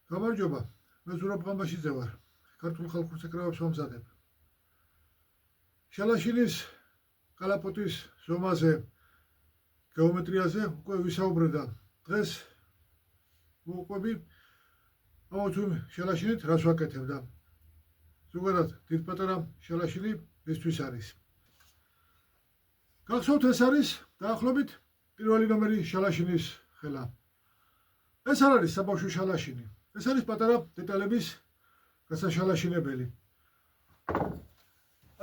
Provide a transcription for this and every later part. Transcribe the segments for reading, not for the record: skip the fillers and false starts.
გამარჯობა, მე ზურაბ ყამბაშიძე ვარ. ქართულ ხალხურ საკრავებს ვამზადებ. შალაშინის კალაპოტის ზომაზე, გეომეტრიაზე უკვე ვისაუბრდა. დღეს მოვყვები ამათ შალაშინით რას ვაკეთებდა. ზოგადად დიდ პატარა შალაშინი ესთვის არის. გახსოვთ, ეს არის დაახლოებით პირველი ნომერი შალაშინის ხელა. ეს არ არის საბავშვო შალაშინი. ეს არის პატარა დეტალების გასაშალაშინებელი.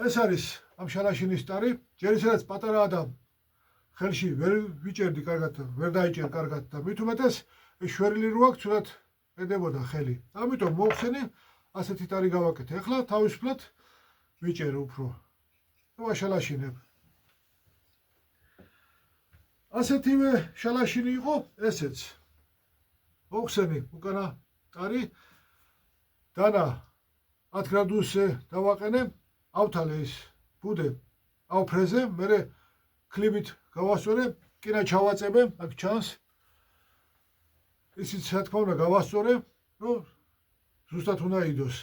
ეს არის ამ შალაშინის სტარი, ჯერ ისედაც პატარაა და ხელში ვერ ვიჭერდი კარგად, ვერ დაიჭერ კარგად და მით უმეტეს ეს შვერილი რო აქვს, ცუდად ედებოდა ხელი. ამიტომ მოვხსენი, ასეთი სტარი გავაკეთე. ახლა თავისუფლად ვიჭერ უფრო. ვაშალაშინებ. ასეთივე შალაშინი იყო ესეც. მოვხსენი უკანა სტარი, დანა 10 გრადუსზე დავაყენე, ავთალე ის ბუდე ავფრეზე, მერე კლიბით გავასწორე, კინა ჩავაწებე, აქ ჩანს. ისიც რა თქმა უნდა გავასწორე, რომ ზუსტად უნდა იდოს.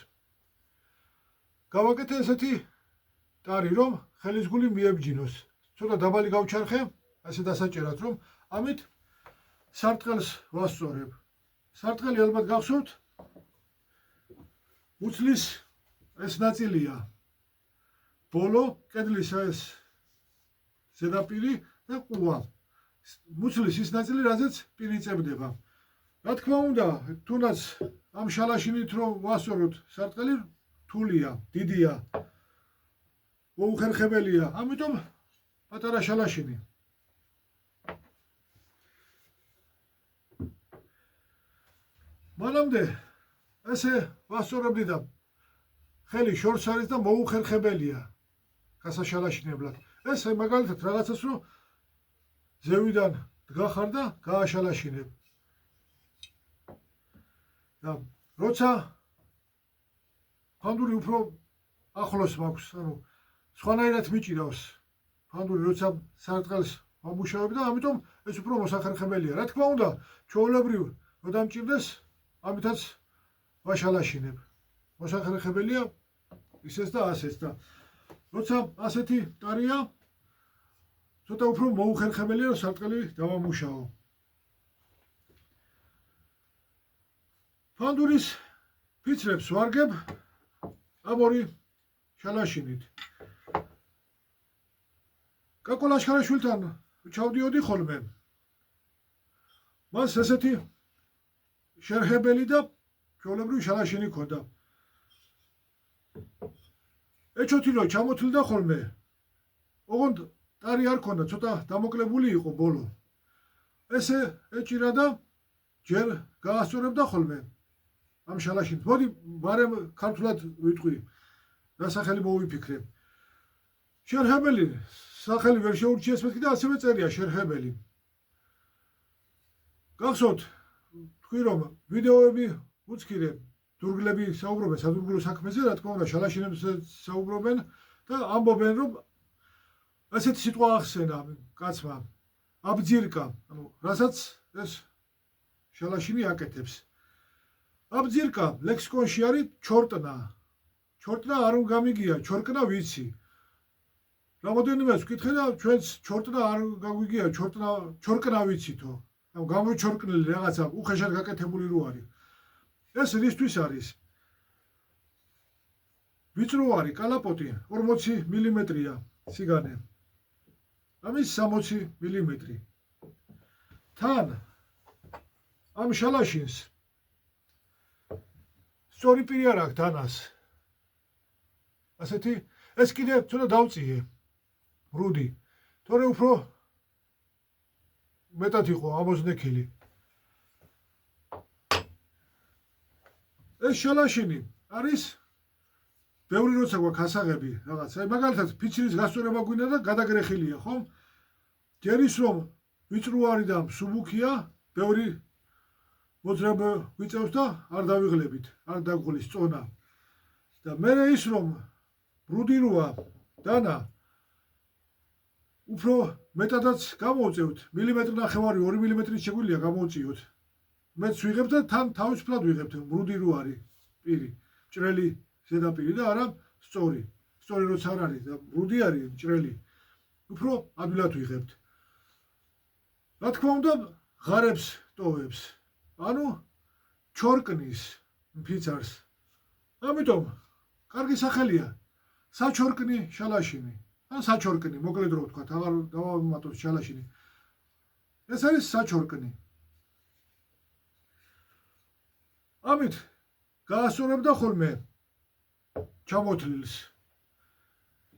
გავაკეთე ესეთი სტარი, რომ ხელის გული მიებჯინოს. ცოტა დაბალი გავჩარხე, ასე დასაჭერად, რომ ამით სარტყელს ვასწორებ. სარტყელი ალბათ გახსოვთ, უცლის ეს ნაწილია. ბოლო, კედლის ეს ზედაპირი და ყუა. უცლის ის ნაწილი, რაზეც პირიწებდება. რა თქმა უნდა, თუნდაც ამ შალაშინით რომ ვასწოროთ, სარტყელი რთულია, დიდია, მოუხერხებელია, ამიტომ პატარა შალაშინი. მანამდე ესე ვასწორებდი და ხელი შორს არის და მოუხერხებელია გასაშალაშინებლად. ეს მაგალითად რაღაცას რომ ზევიდან დგახარ და გააშალაშინებ. და როცა ფანდური უფრო ახლოს მაქვს, ანუ სხვანაირად მიჭირავს ფანდური, როცა სარტყელს ვამუშავებ და ამიტომ ეს უფრო მოსახერხებელია. რა თქმა უნდა, ჩვეულებრივ რო დამჭირდეს, ამითაც ვაშალაშინებ. მოსახერხებელია ისეც და ასეც და როცა ასეთი სტარია, ცოტა უფრო მოუხერხებელია, რომ სარტყელი დავამუშაო. ფანდურის ფიცრებს ვარგებ ამ ორი შალაშინით. კაკო ლაშქარაშვილთან ჩავდიოდი ხოლმე. მას ესეთი შერხებელი და ჩვეულებრივი შალაშინი ქონდა. ეჩოთი რომ ჩამოთვლიდა ხოლმე, ოღონდ სტარი არ ქონდა, ცოტა დამოკლებული იყო ბოლო. ესე ეჭირა და ჯერ გაასწორებდა ხოლმე ამ შალაშინს. მოდი ბარემ ქართულად ვიტყვი, რა სახელი მოვიფიქრე. შერხებელი, სახელი ვერ შეურჩიეს მეთქი და ასევე წერია შერხებელი. გახსოვთ, თქვი რომ ვიდეოები უცქირე, დურგლები საუბრობენ სადურგლო საქმეზე, რა თქმა უნდა შალაშინებს საუბრობენ და ამბობენ, რომ ასეთი სიტყვა ახსენა კაცმა, აბძირკა, ანუ რასაც ეს შალაშინი აკეთებს. აბძირკა ლექსიკონში არის ჩორტნა. ჩორტნა არ გამიგია, ჩორკნა ვიცი. რამოდენიმეც ვკითხე და ჩვენც ჩორტნა არ გაგვიგია, ჩორკნა ვიცითო. ამ გამოჩორკნილი რაღაცა უხეშად გაკეთებული რო არის. ეს რისთვის არის? ვიწრო არის კალაპოტი 40 მმ-ია სიგანე. ამის 60 მმ. თან ამ შალაშინს სწორი პირი არ აქვს დანას. ასეთი ეს კიდე ცოტა დავწიე. რუდი. თორე უფრო მეტად იყო ამოზნექილი. ეს შალაშინი არის ბევრი როცა გვაქვს ასაღები რაღაც. აი მაგალითად ფიცირის გასწორება გვინდა და გადაგრეხილია, ხომ? ჯერ ის რომ ვიწრო არის და მსუბუქია, ბევრი მოძრაობა ვიწევს და არ დავიღლებით, არ დაგღulis წონა. და მერე ის რომ რუდი როა დანა უფრო მეტადაც გამოვწევთ, მილიმეტრი ნახევარი, 2 მილიმეტრის შეგვიძლია გამოვწიოთ. მეც ვიღებ და თან თავისუფლად ვიღებთ მრუდი რო არის პირი ჭრელი ზედაპირი და არა სწორი როცა არ არის და მრუდი არის ჭრელი უფრო ადვილად ვიღებთ რა თქმა უნდა ღარებს ტოვებს ანუ ჩორკნის ფიცარს ამიტომ კარგი სახელია საჩორკნი შალაშინი ან საჩორკნი მოკლედ რო ვთქვა აღარ დავამატოთ შალაშინი ეს არის საჩორკნი ამით გაასწორებდა ხოლმე ჩამოთლილს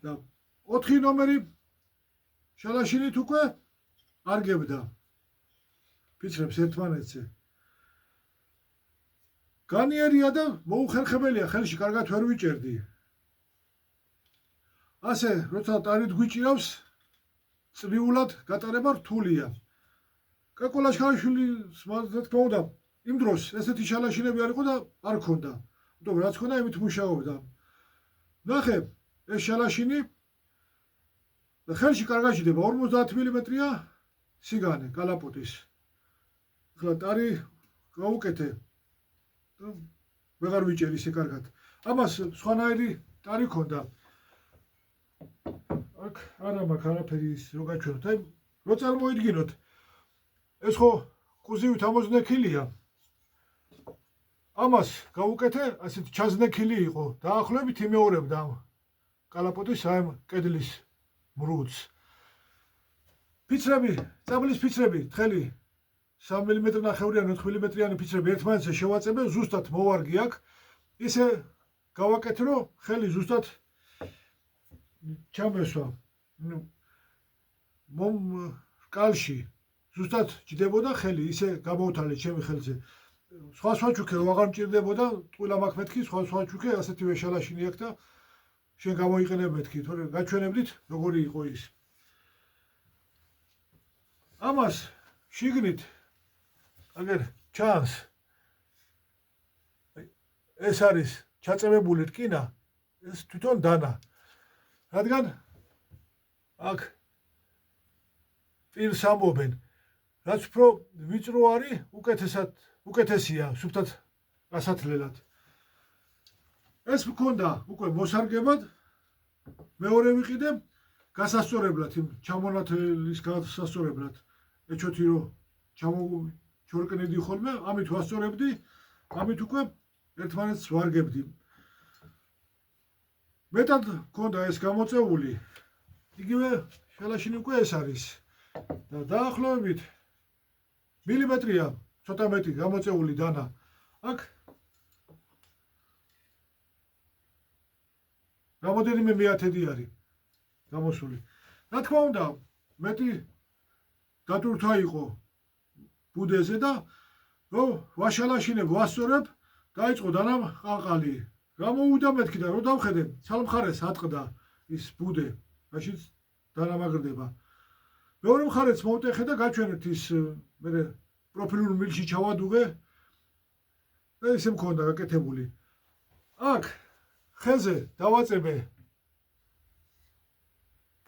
და 4 ნომერი შალაშინით უკვე არ გებდა ფიცრებს ერთმანეთზე განიერია და მოუხერხებელია ხელში კარგად ვერ ვიჭერდი ასე როცა ტარით გვიჭირავს წრიულად გატარება რთულია კაკო ლაშქარიშვილის რა თქმა უნდა იმ დროს ესეთი შალაშინები არ იყო და არ ქონდა იმიტომ რაც ქონდა იმით მუშაობდა ნახე ეს შალაშინი და ხელში კარგად იდება 50 მმ-ია სიგანე კალაპოტის ახლა ტარი გაუკეთე ვეღარ ვიჭერი ისე კარგად ამას სხვანაირი ტარი ქონდა აქ არა მაქვს არაფერი ის რო გაჩვენოთ აი რო წარმოიდგინოთ ეს ხო კუზივით ამოზნექილია ამას გაუკეთე ასეთ ჩაზნექილი იყო დაახლოებით იმეორებდა ამ კალაპოტის ამ კედლის მრუდს ფიცრები წაბლის ფიცრები თხელი 3 მმ ნახევრიანი 4 მმ-იანი ფიცრები ერთმანეთზე შევაწებენ ზუსტად მოვარგი აქ ისე გავაკეთე რომ ხელი ზუსტად ჩამესვა კალში ზუსტად ჯდებოდა ხელი ისე გამოვთალე ჩემი ხელზე სხვა ჩუქე რომ აღარ მჭირდებოდა ტყუილა მაქვს მეთქი სხვა ჩუქე ასეთივე შალაშინი აქვს და შენ გამოიყენებ მეთქი თორე გაჩვენებდით როგორი იყო ის ამას შიგნით აგერ ჩანს ეს არის ჩაწევებული რკინა ეს თვითონ დანა რადგან აქ პირს ამბობენ რაც უფრო ვიწრო არის უკეთესია სუფთად გასათლელად ეს მქონდა უკვე მოსარგებად მეორე ვიყიდე გასასწორებლად იმ ჩამონათლის გასასწორებლად ეჩოთი რომ ჩორკნედი ხოლმე ამით ვასწორებდი ამით უკვე ერთმანეთს ვარგებდი მეტად მქონდა ეს გამოწეული იგივე შალაშინი უკვე ეს არის და დაახლოებით მილიმეტრია ცოტა მეტი გამოწეული დანა აქ გამოდენიმე მეათედი არის გამოსული რა თქმა უნდა მეტი დატვირთვა იყო ბუდეზე და რომ ვაშალაშინებ ვასწორებ დაიწყო დანა ყანყალი გამოვიდა მეთქი და რომ დავხედე ცალმხარეს ატყდა ის ბუდე რაშიც დანამაგრდება მეორე მხარეც მოვტეხე და გაჩვენეთ ის მე პროფილურ მილში ჩავადუღე და ისე მქონდა გაკეთებული აქ ხელზე დავაწებე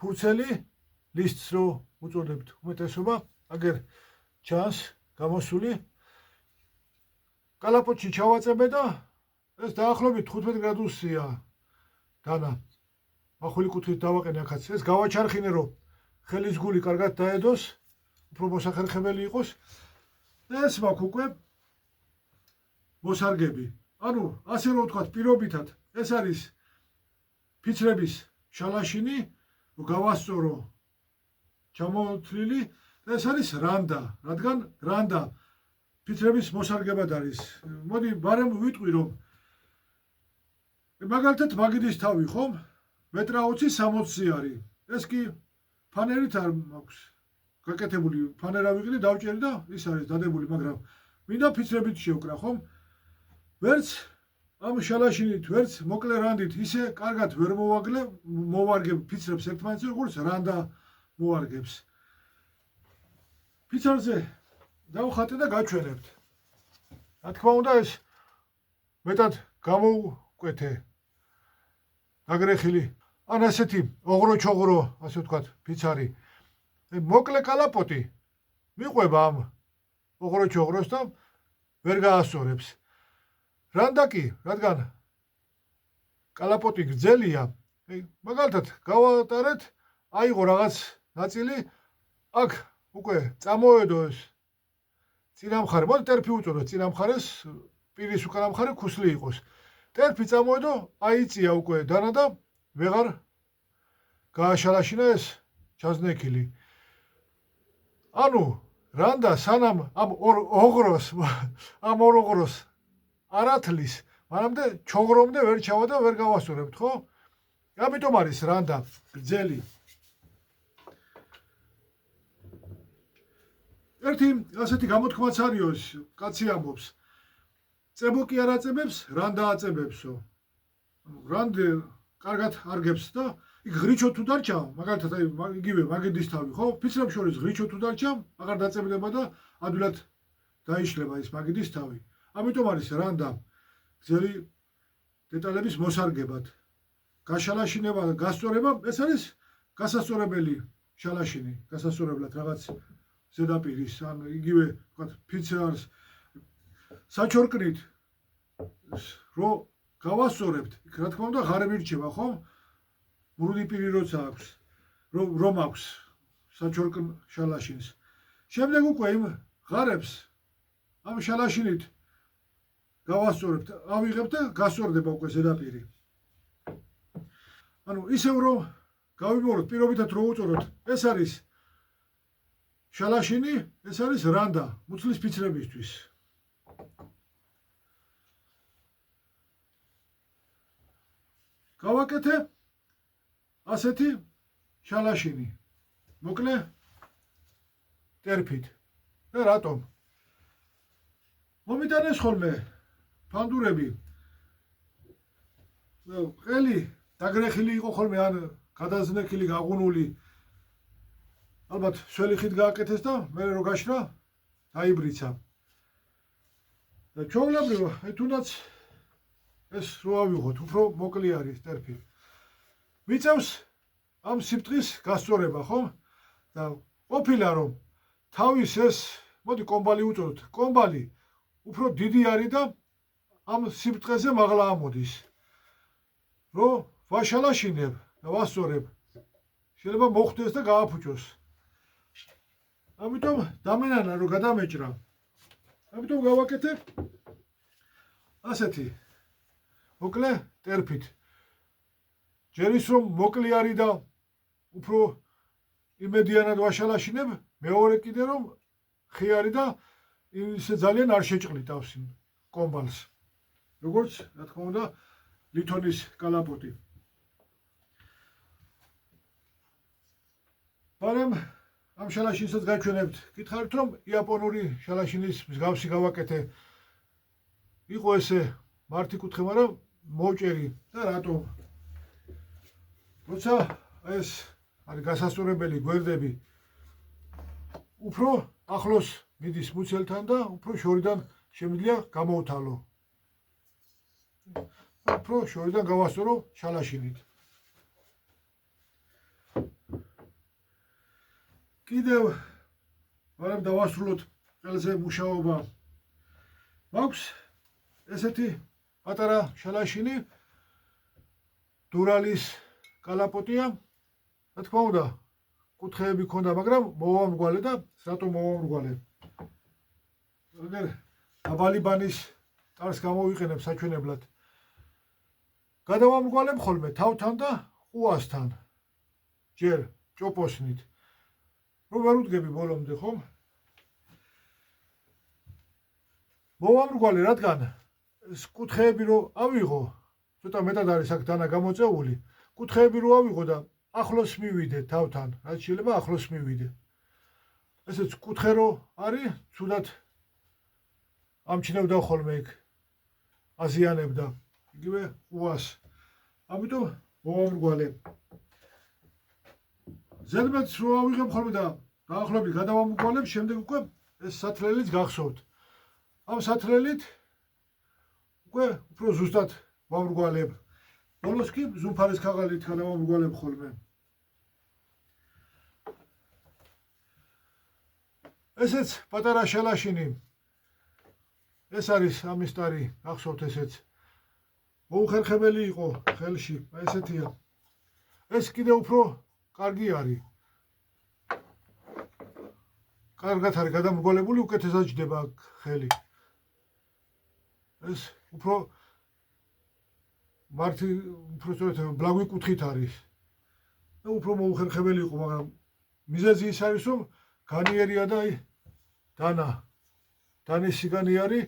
ფურცელი ლისტს რო უწოდებთ უმეტესობა აგერ ჩანს გამოსული კალაპოტში ჩავაწებე და ეს დაახლოებით 15 გრადუსია დანა მახვილი კუთხით დავაყენე აქაც ეს გავაჩარხინე რომ ხელის გული კარგად დაედოს უფრო მოსახერხებელი იყოს და ეს მაქვს უკვე მოსარგები ანუ ასე რომ ვთქვათ პირობითად ეს არის ფიცრების შალაშინი გავასწორო ჩამოთვლილი და ეს არის რანდა რადგან რანდა ფიცრების მოსარგებად არის მოდი ბარემ ვიტყვი რომ მაგალითად მაგიდის თავი ხომ მეტრა 20-60 არის ეს კი ფანერით არ მაქვს გაკეთებული ფანერა ვიყიდე დავჭერი და ის არის დადებული მაგრამ მინდა ფიცრებით შევკრა ხომ ვერც ამ შალაშინით ვერც მოკლე რანდით ისე კარგად ვერ მოვარგებ ფიცრებს ერთმანეთზე როგორც რანდა მოვარგებს ფიცარზე დავხატე და გაჩვენებთ რა თქმა უნდა ეს მეტად გამოვკვეთე აგრეხილი ან ასეთი ოღრო-ჩოღრო ასე ვთქვათ ფიცარი მოკლე კალაპოტი მიყვება ამ ოღრო-ჩოღროს და ვერ გაასწორებს. რანდა კი, რადგან კალაპოტი გრძელია, მაგალითად გავატარეთ, აიღო რაღაც ნაწილი, აქ უკვე წამოვედო ეს წინა მხარე, მოდი ტერფი უწოდოთ წინა მხარეს, პირის უკანა მხარე ქუსლი იყოს. ტერფი წამოვედო, აიწია უკვე დანა და ვეღარ გააშალაშინა ეს ჩაზნექილი. ანუ რანდა სანამ ამ ორ ოღროს არ ათლის, მანამდე ჩოღრომდე ვერ ჩავა და ვერ გავასწორებთ, ხო? ამიტომ არის რანდა გრძელი. ერთი ასეთი გამოთქმაც არის, კაცი ამბობს. წებო კი არ აწებებს, რანდა აწებებსო. რანდა კარგად არგებს და იქ ღრიჩო თუ დარჩა, მაგალითად იგივე მაგიდის თავი, ხო? ფიცრებს შორის ღრიჩო თუ დარჩა, აღარ დაწებდება და ადვილად დაიშლება ეს მაგიდის თავი. ამიტომ არის რანდა გრძელი დეტალების მოსარგებად. გაშალაშინება და გასწორება, ეს არის გასასწორებელი შალაშინი, გასასწორებლად რაღაც ზედაპირის, ან იგივე ვთქვათ, ფიცრს საჩორკნით რო გავასწორებთ, რა თქმა უნდა, ღარები რჩება, ხო? მრუდი პირი როცა აქვს, რომ აქვს საჩორკნ შალაშინს. შემდეგ უკვე იმ ღარებს ამ შალაშინით გავასწორებთ, ავიღებთ და გასწორდება უკვე ზედაპირი. ანუ ისევ რომ გავიმეოროთ, პირობითად რო უწოდოთ, ეს არის შალაშინი, ეს არის რანდა, მუცლის ფიცრებისთვის. გავაკეთე ასეთი შალაშინი, მოკლე ტერფით. და რატომ? მომიტანეს ხოლმე ფანდურები. ყელი დაგრეხილი იყო ხოლმე, ან გადაზნექილი, გაღუნული. ალბათ შველი ხით გააკეთეს და მე რო გაშრა, დაიბრიცა. და ჩვეულებრივ, თუნდაც ეს რო ავიღოთ, უფრო მოკლე არის ტერფი. მიწევს ამ სიფტყის გასწორება, ხო? და ყოფილა რომ თავის ეს, მოდი კომბალი უწოდოთ, კომბალი უფრო დიდი არის და ამ სიფტყეზე მაღლა ამოდის. რო ვაშალაშინებ და ვასწორებ, შეიძლება მოხდეს და გააფუჭოს. ამიტომ დამენანა რომ გადამეჭრა. ამიტომ გავაკეთე ასეთი მოკლე ტერფით. ჯერ ის რომ მოკლე არის და უფრო იმედიანად ვაშალაშინებ, მეორე კიდე რომ ხიარი და ისე ძალიან არ შეჭყლიტავს იმ კომბალს. როგორც, რა თქმა უნდა, ლითონის კალაპოტი. მაგრამ ამ შალაშინსაც გაჩვენებთ. გითხარით რომ იაპონური შალაშინის მსგავსი გავაკეთე. იყო ესე მართი კუთხე, მაგრამ მოვჭერი და რატომ? როცა ეს არის გასასწორებელი გვერდები უფრო ახლოს მიდის მუცელთან და უფრო შორიდან შემიძლია გამოვთალო. უფრო შორიდან გავასწორო შალაშინით. კიდევ ვარამ დავასრულოთ ყელზე მუშაობა. მაქვს ესეთი პატარა შალაშინი, დურალის კალაპოტია. რა თქმა უნდა, კუთხეები ქონდა, მაგრამ მოვამრგვალე და რატომ მოვამრგვალე? დაბალი ბანის ტარს გამოვიყენებ საჩვენებლად. გადავამრგვალებ ხოლმე თავთან და ყუასთან. ჯერ ჭოპოსნით. რომ ვერ უდგები ბოლომდე, ხომ? მოვამრგვალე, რადგან ეს კუთხეები რო ავიღო, ცოტა მეტად არის აქ დანა გამოწეული, კუთხეები რო ავიღო და ახლოს მივიდე თავთან, რაც შეიძლება ახლოს მივიდე. ესეც კუთხე რო არის, ცუდად ამჩნევდა ხოლმე იქ, აზიანებდა, იგივე ყუას. ამიტომ მოვამრგვალე. ზედმეტს რო ავიღებ ხოლმე და დაახლოებით გადავამრგვალებ, შემდეგ უკვე ეს სათლელიც გახსოვთ. ამ სათლელით უკვე უფრო ზუსტად ვამრგვალებ. ბოლოს კი ზუმფარის ქაღალით გადავამრგვალებ ხოლმე. ესეც პატარა შალაშინი. ეს არის ამის ტარი, ახსოვთ ესეც. მოუხერხებელი იყო ხელში, აი ესეთია. ეს კიდე უფრო კარგი არის. კარგად არის გადამრგვალებული, უკეთესად ჯდება ხელი. ეს უფრო მართი უფრო სწორედ ბლაგვი კუთხით არის. და უფრო მოუხერხებელი იყო, მაგრამ მიზეზი ის არის, რომ განიერია და აი დანის სიგანი არის.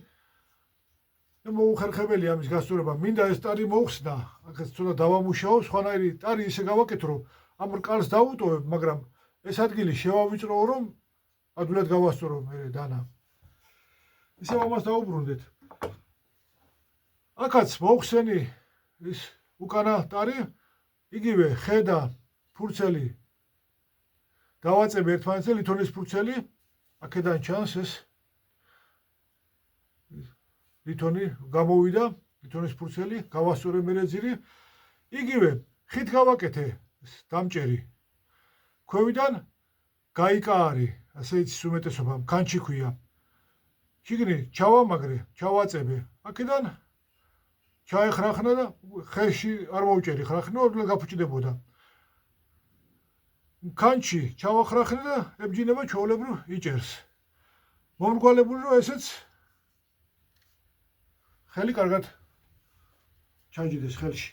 და მოუხერხებელი ამის გასწორება. მინდა ეს ტარი მოუხსნა, აქაც ცოტა დავამუშაო, სხვანაირი ტარი ისე გავაკეთო, რომ ამ რკალს დავუტოვებ, მაგრამ ეს ადგილი შევავიწროო, რომ ადვილად გავასწორო მე დანა. ისევ ამას დაუბრუნდეთ. აქაც მოუხსენი ის უკანა ტარი, იგივე ხე და ფურცელი დავაწებ ერთმანეთზე, ლითონის ფურცელი, აქედან ჩანს ეს ლითონი გამოვიდა, ლითონის ფურცელი, გავასწორე მერე ძირი. იგივე ხით გავაკეთე დამჭერი. ქვევიდან გაიკა არის, ასე იცის უმეტესობა, ქანჩი ქვია. შიგნით ჩავამაგრე, ჩავაწებე. აქედან ჩაეხრახნა და ხეში არ მოვჭერი, ხრახნა, ადვილად გაფუჭდებოდა. ქანჩი ჩავახრახნა და ებჯინება ჩვეულებრივ იჭერს. მომრგვალებული რომ ესეც ხელი კარგად ჩაჯდეს ხელში.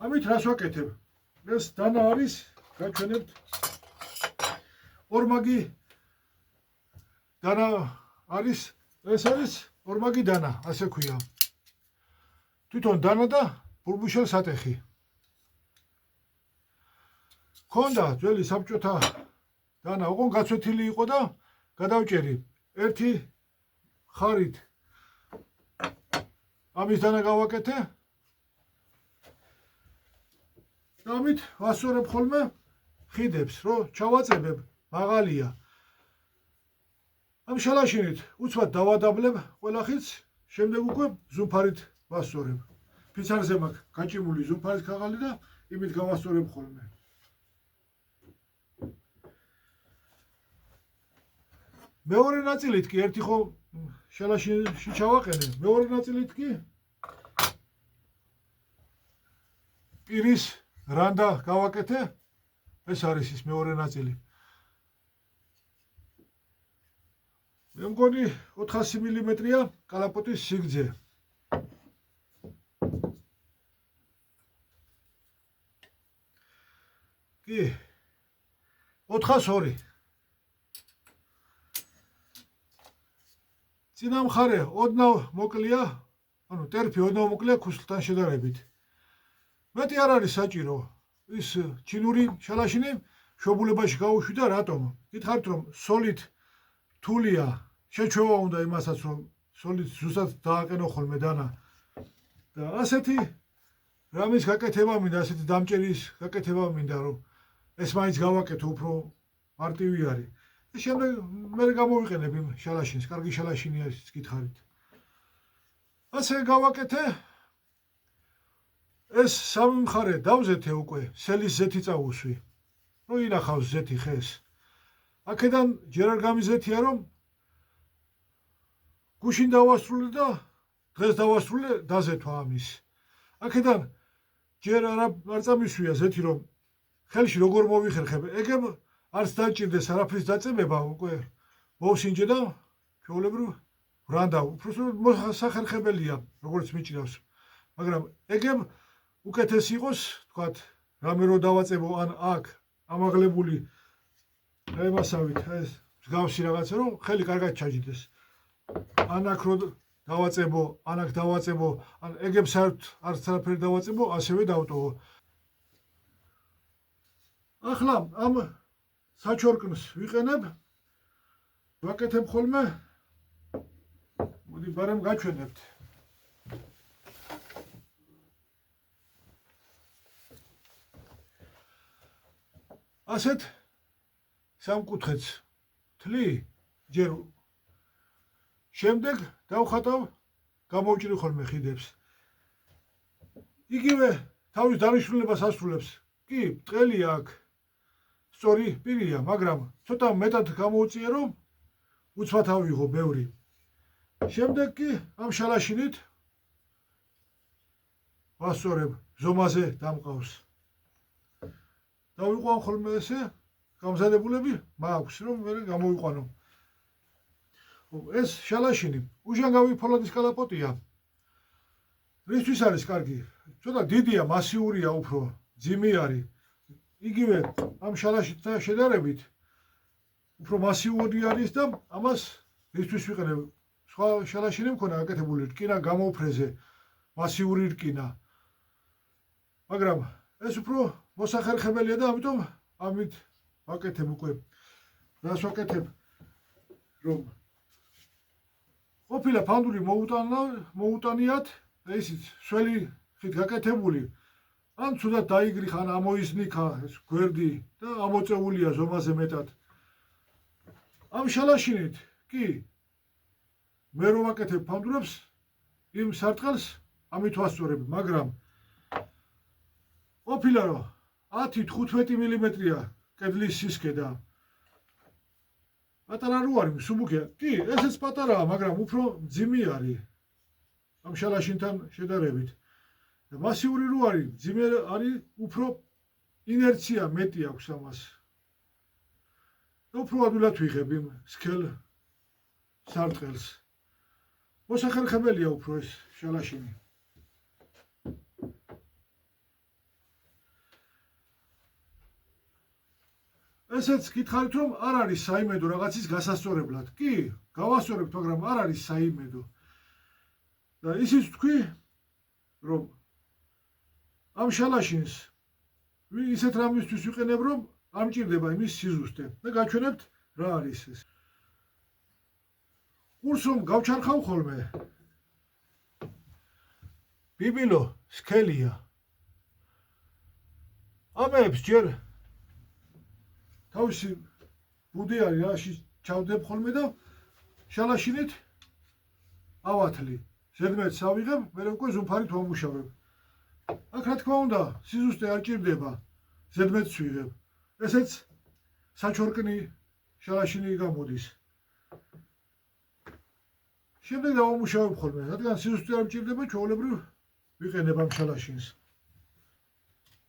ამით რას ვაკეთებ? ეს დანა არის, გაჩვენებთ. ორმაგი დანა არის, ეს არის ორმაგი დანა, ასე ქვია. თვითონ დანა და ბურბუშელ სატეხი. ქონდა ძველი საბჭოთა დანა, ოღონ გაცვეთილი იყო და გადავჭერი ერთი ხარით. ამის დანა გავაკეთე. და ამით ვასწორებ ხოლმე ხიდებს, რომ ჩავაწებებ, მაღალია. ამ შალაშინით უცბად დავადაბლებ ყველა ხიდს, შემდეგ უკვე ზუმფარით ვასწორებ. ფიცარზე მაქვს გაჭიმული ზუმფარის ქაღალი და იმით გავასწორებ ხოლმე. მეორე ნაწილით კი ერთი ხო შალაშინში ჩავაყენე, მეორე ნაწილით კი პირის რანდა გავაკეთე. ეს არის ის მეორე ნაწილი. მე მგონი 400 მმ-ია კალაპოტის სიგრძე. კი 402. წინა მხარე ოდნავ მოკლეა, ანუ ტერფი ოდნავ მოკლეა ქუსლთან შედარებით. მეტი არ არის საჭირო. ის ჩინური შალაშინი შობულებაში გაუშვი და რატომ? გითხარით რომ სოლით რთულია, შეჩვევა უნდა იმასაც რომ სოლით ზუსტად დააყენო ხოლმე დანა. და ასეთი რამის გაკეთება მინდა, ასეთი დამჭერის გაკეთება მინდა, რომ ეს მაინც გავაკეთო, უფრო მარტივი არის. შემდეგ მე გამოვიყენებ იმ შალაშინს, კარგი შალაშინია ის გითხარით. ასე გავაკეთე. ეს სამი მხარე დავზეთე უკვე, სელის ზეთი წავუსვი. რომ ინახავს ზეთი ხეს. აქედან ჯერ არ გამიზეთია, რომ გუშინ დავასრულე და დღეს დავასრულე დაზეთვა ამის. აქედან ჯერ არ წამისვია ზეთი, რომ ხელში როგორ მოვიხერხებ. ეგებ არც დაჭირდეს არაფრის დაწებება, უკვე მოვსინჯე და ჩვეულებრივ ვრანდა, უფრო სახერხებელია, როგორც მიჭირავს. მაგრამ ეგებ უკეთეს იყოს, თქვათ, რამე რო დავაწებო ან აქ ამაღლებული ემასავით, ეს მსგავსი რაღაცა, რომ ხელი კარგად ჩაჯდეს. ან აქ რო დავაწებო, ან აქ დავაწებო, ან ეგებს არც არაფერი დავაწებო, ასევე დავტოვო. ახლა ამ საჩორკნს ვიყენებ, ვაკეთებ ხოლმე, მოდი ბარემ გაჩვენებთ. ასეთ სამკუთხედს თლი ჯერ შემდეგ დავხატავ, გამოვჭრი ხოლმე ხიდებს. იგივე თავის დანიშნულებას ასრულებს. კი, ბრტყელია აქ. სწორი პირია, მაგრამ ცოტა მეტად გამოუწია, რომ უცბად ავიღო ბევრი. შემდეგ კი ამ შალაშინით ვასწორებ ზომაზე დამყავს. დავიყვან ხოლმე ესე გამზადებულები მაქვს რომ მე გამოვიყვანო. ეს შალაშინი უჟანგავი ფოლადის კალაპოტია. რისთვის არის კარგი? ცოტა დიდია, მასიურია უფრო, ძიმი არის. იგივე ამ შალაშინთან შედარებით უფრო მასიური არის და ამას რისთვის ვიყენებ? სხვა შალაშინი მქონა გაკეთებული რკინა გამოუფრეზე, მასიური რკინა. მაგრამ ეს უფრო მოსახერხებელია და ამიტომ ამით ვაკეთებ უკვე. რას ვაკეთებ? რომ ყოფილა ფანდური მოუტანიათ და ისიც სველი ხით გაკეთებული, ან ცუდად დაიგრიხა, ან ამოიზნიქა ეს გვერდი და ამოწეულია ზომაზე მეტად. ამ შალაშინით კი მე რომ ვაკეთებ ფანდურებს იმ სარტყელს ამით ვასწორებ, მაგრამ ყოფილა რომ 10-15 მმ-ია კედლის სისქე და პატარა რო არის მსუბუქია. კი, ესეც პატარაა, მაგრამ უფრო ძიმი არის ამ შალაშინთან შედარებით. და მასიური რო არის, ძიმი არის, უფრო ინერცია მეტი აქვს ამას. და უფრო ადვილად ვიღებ იმ სქელ სარტყელს. მოსახერხებელია უფრო ეს შალაშინი. ესეც გითხარით რომ არ არის საიმედო რაღაცის გასასწორებლად. კი, გავასწორებთ, მაგრამ არ არის საიმედო. და ისიც თქვი, რომ ამ შალაშინს ისეთ რამისთვის ვიყენებ, რომ არ მჭირდება იმის სიზუსტე და გაჩვენებთ რა არის ეს. ყურს რომ გავჩარხავ ხოლმე, ბიბილო სქელია. ამებს ჯერ თავისი ბუდი არის რაში ჩავდებ ხოლმე და შალაშინით ავათლი. ზედმეტს ავიღებ, მერე უკვე ზუმფარით ვამუშავებ. აქ რა თქმა უნდა, სიზუსტე არ ჭირდება, ზედმეტს ვიღებ. ესეც საჩორკნი შალაშინი გამოდის. შემდეგ დავამუშავებ ხოლმე, რადგან სიზუსტე არ მჭირდება, ჩვეულებრივ ვიყენებ ამ შალაშინს.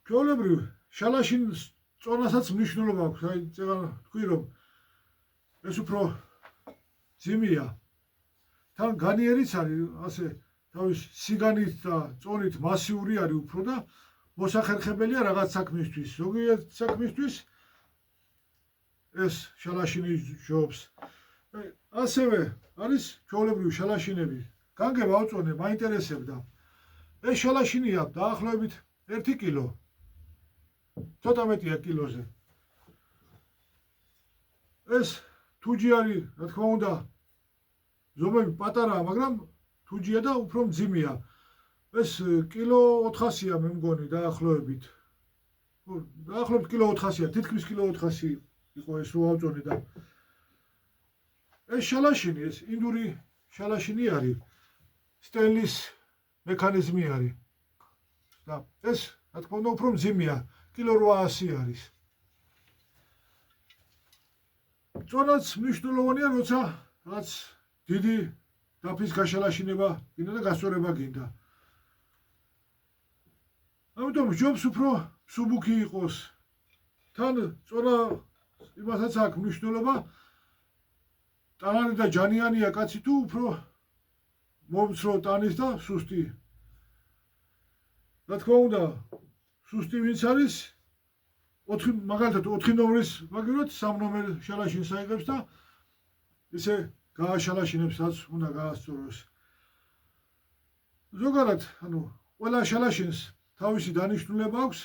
ჩვეულებრივ შალაშინს წონასაც მნიშვნელობა აქვს, აი წეგან თქვი რომ ეს უფრო ძიმია. თან განიერიც არის, ასე თავის სიგანით და წონით მასიური არის უფრო და მოსახერხებელია რაღაც საქმისთვის. ზოგიერთ საქმისთვის ეს შალაშინი ჯობს. ასევე არის ჩვეულებრივი შალაშინები. განგებ ავწონე, მაინტერესებდა. ეს შალაშინია დაახლოებით 1 კილო. ცოტა მეტია კილოზე. ეს თუჯი არის, რა თქმა უნდა, ზომები პატარაა, მაგრამ თუჯია და უფრო მძიმეა. ეს კილო 400-ია მე მგონი დაახლოებით. დაახლოებით კილო 400-ია, თითქმის კილო 400 იყო ეს რო ავწონე და ეს შალაშინი, ეს ინდური შალაშინი არის. სტენლის მექანიზმი არის. და ეს, რა თქმა უნდა, უფრო მძიმეა. კილო 800 არის. წონაც მნიშვნელოვანია, როცა რაც დიდი დაფის გაშალაშინება გინდა და გასწორება გინდა. ამიტომ ჯობს უფრო მსუბუქი იყოს. თან წონა იმასაც აქვს მნიშვნელობა. ტანანი და ჯანიანია კაცი თუ უფრო მომცრო ტანის და სუსტი. რა თქმა უნდა, სუსტი ვინც არის, მაგალითად 4 ნომრის მაგივრად 3 ნომერ შალაშინს აიღებს და ისე გააშალაშინებს, რაც უნდა გაასწოროს. ზოგადად, ანუ ყველა შალაშინს თავისი დანიშნულება აქვს,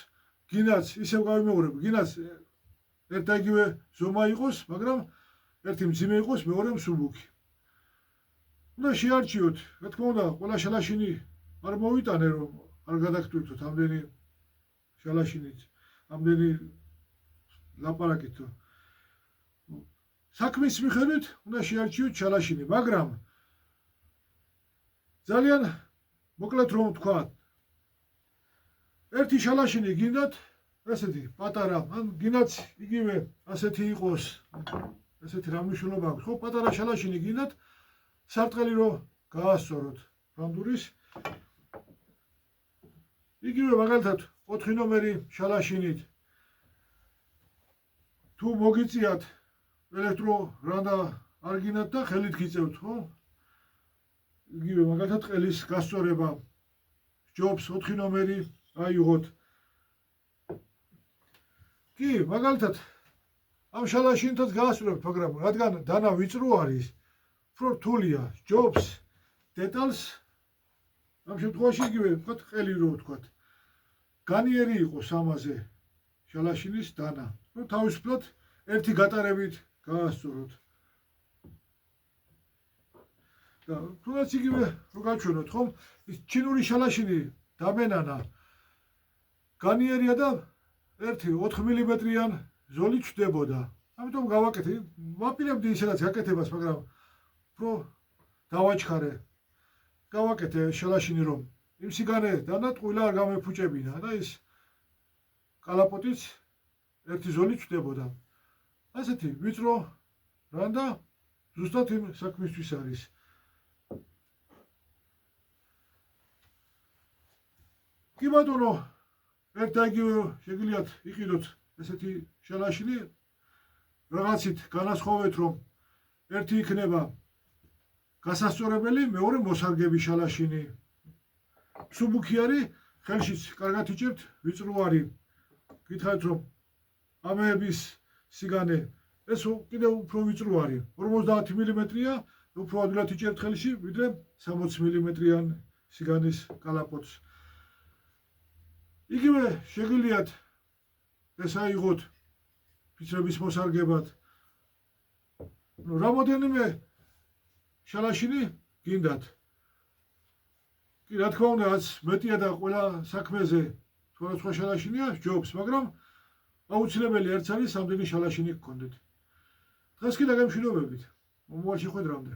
გინაც ისევ გავიმეორებ, გინაც ერთ და იგივე ზომა იყოს, მაგრამ ერთი მძიმე იყოს, მეორე მსუბუქი. უნდა შეარჩიოთ, რა თქმა უნდა, ყველა შალაშინი არ მოვიტანე, რომ არ გადაგტვირთოთ ამდენი შალაშინით, ამდენი ლაპარაკით. საქმის მიხედვით უნდა შეარჩიოთ შალაშინი, მაგრამ ძალიან მოკლედ რომ ვთქვა, ერთი შალაშინი გინდათ, ასეთი პატარა, ან გინდათ იგივე ასეთი იყოს, ესეთი რა მნიშვნელობა აქვს, ხო, პატარა შალაშინი გინდათ, სარტყელი რომ გაასწოროთ ბამდურის. იგივე მაგალითად 4 ნომერი შალაშინით თუ მოგიწიათ ელექტრო რანდა არგინათ და ხელით გიწევთ, ხო? იგივე მაგალითად ყელის გასწორება ჯობს 4 ნომერი აიღოთ. კი, მაგალითად ამ შალაშინითაც გაასწორებთ, მაგრამ რადგან დანა ვიწრო არის, უფრო რთულია, ჯობს დეტალს ამ შემთხვევაში იგივე ვთქვათ ყელი რო ვთქვათ. განიერი იყოს ამაზე შალაშინის დანა. რომ თავისუფლად ერთი გატარებით გაასწოროთ. და თუნდაც იგივე რო გაჩვენოთ, ხომ? ის ჩინური შალაშინი დამენანა განიერია და ერთი 4 მმ-იან ზოლი ჩვდებოდა. ამიტომ გავაკეთე, ვაპირებდი ისედაც გაკეთებას, მაგრამ უფრო დავაჩქარე. გავაკეთე შალაშინი რომ იმ სიგანე დანა ტყუილა არ გამეფუჭებინა და ის კალაპოტიც ერთი ზოლი ჩვდებოდა. ასეთი ვიწრო რანდა ზუსტად იმ საქმისთვის არის. კი ბატონო, ერთ და იგივე შეგიძლიათ იყიდოთ ესეთი შალაშინი, რაღაცით განასხვავეთ, რომ ერთი იქნება გასასწორებელი, მეორე მოსარგები შალაშინი. მსუბუქი არის, ხელშიც კარგად იჭერთ, ვიწრო არის. გითხარით, რომ ამეების სიგანე ეს კიდევ უფრო ვიწრო არის. 50 მმ-ია, უფრო ადვილად იჭერთ ხელში, ვიდრე 60 მმ-იან სიგანის კალაპოტს. იგივე შეგიძლიათ ეს აიღოთ ფიცრების მოსარგებად. რამოდენიმე შალაშინი გინდათ. კი, რა თქმა უნდა, მეტია და ყველა საქმეზე სხვადასხვა შალაშინია, ჯობს, მაგრამ აუცილებელი ერთს არის სამდენი შალაშინი გქონდეთ. დღეს კი დაგემშვიდობებით. მომავალ შეხვედრამდე.